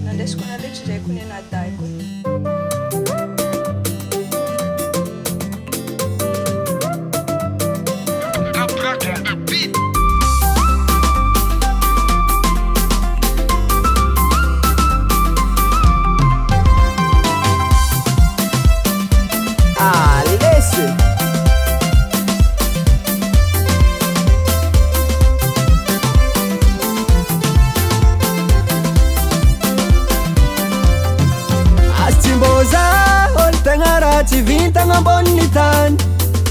Nandesiko na letra zay ko ninadahay ko. Tsy vintagna ambony tany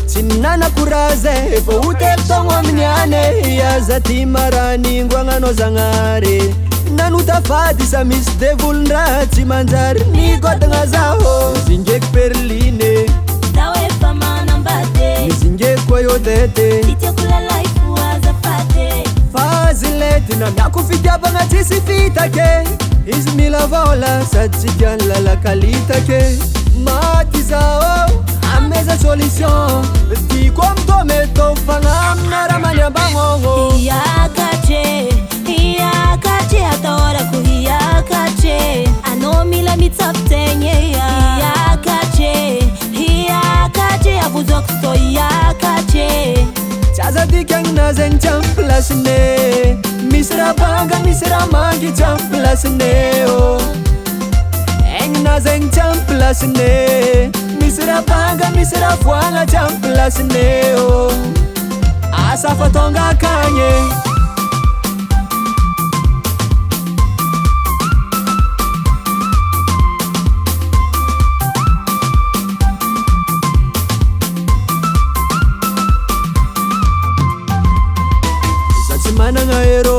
tsy nanakuraze efa hotelitogno amin'ny ane iaza ty maraningo agnanao zagnare nanotafady sa misy devolondraha tsy manjary nigodagna zaho zingeko perline zaho efa manambady mizingeko koa io tete tiako lalay fo azafady fazilety na miako fitiavagna tsisy fitake izy mila vola sady tsy tiany lalakalitake maty zao ameza solution tiko amitometo fagnamina raha maniambagnono hiakache ataorako hiakache anao mila mitsapitenye hiakache avozako so hiakache tsy aza dikagna zegny tsy amy plasine misy raha banga misy raha mangy tsy amy plasine o egna zegny tsy amy plasine misy raha banga misy raha voagna tsy amy plasine o asa fa tonga akagny za tsy managna hero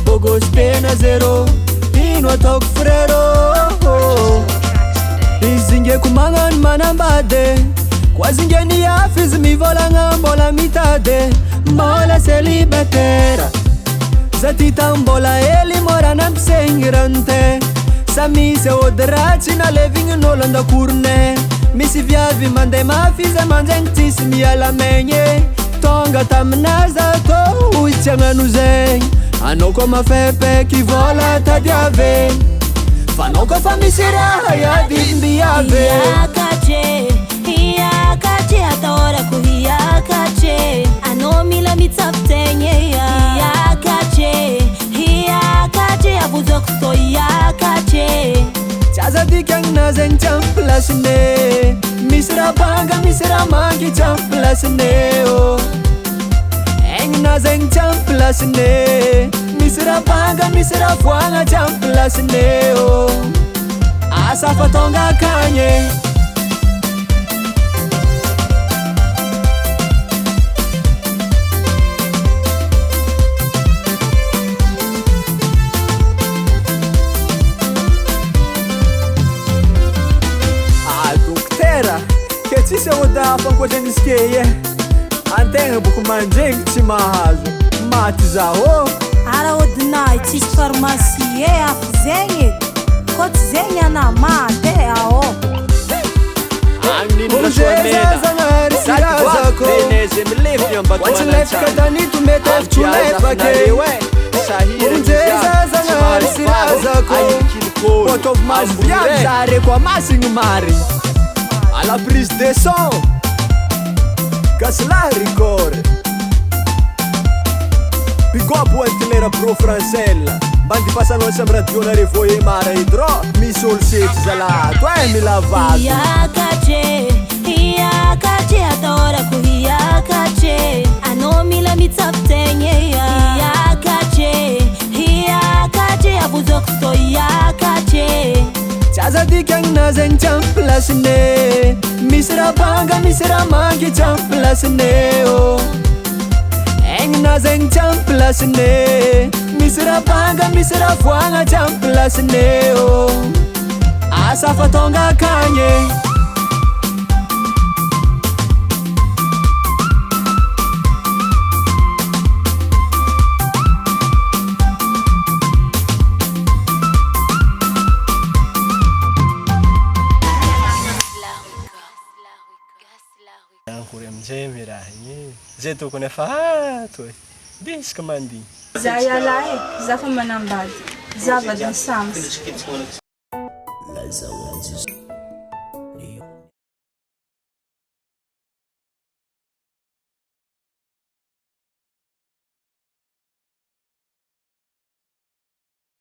bogostena zero ino ataoko frero izingeko magnano manambady koa zingeny afy izy mivolagna mbola mitady mbola célibataire za ty tambola hely morana ampisegny rante sa misy ody ratsy nalevignin'olo andakorone misy viavy mandeha mafy zay manjaigny tsisy miala megny tonga taminaza tô hoy tsy agnano zegny anao koa mafepeky vola tadiave fanao koa fa misy raha iadimbiave hiakache ataorako hiakache anao mila mitsapitenye hiakache avozako so hiakache tsy aza dikagna zegny tsy amy plasine misy raha banga misy raha mangy tsy amy plasine o egna zegny tsy amy plasine misy raha banga misy raha voagna tsy amy plasine o asa fa tonga akagny dokotera ke tsisy ody hafa ankoatran'izy ke e antegna boko mandregny tsy mahazo maty zaho ara odinahy tsisy farmasie afy zegny koa tsy zegny ana maty ao zagnary sirazako ohatsy lefaka tanito mety avy lepake onjeza zagnary sirazako otovy mazy viavy zare koa masigny mary à la prise de son Gasla record Big up antilera pro francella Bandi passano sembra radio revoie mara idro mi sul sit zalato mi lavato hiakache ataorako hiakache anao mila mitsapitenye hiakache avozako so hiakache tsy aza dikagna zegny tsy amy plasine misy raha banga misy raha mangy tsy amy plasine o egna zegny tsy amy plasine misy raha banga misy raha voagna tsy amy plasine o asa fa tonga akagny Zay mi raha igny. Zay tokony efa ato e. Disika mandihy. Za iala e, za fa manambady. Zava-dasamby. Lazao aziz.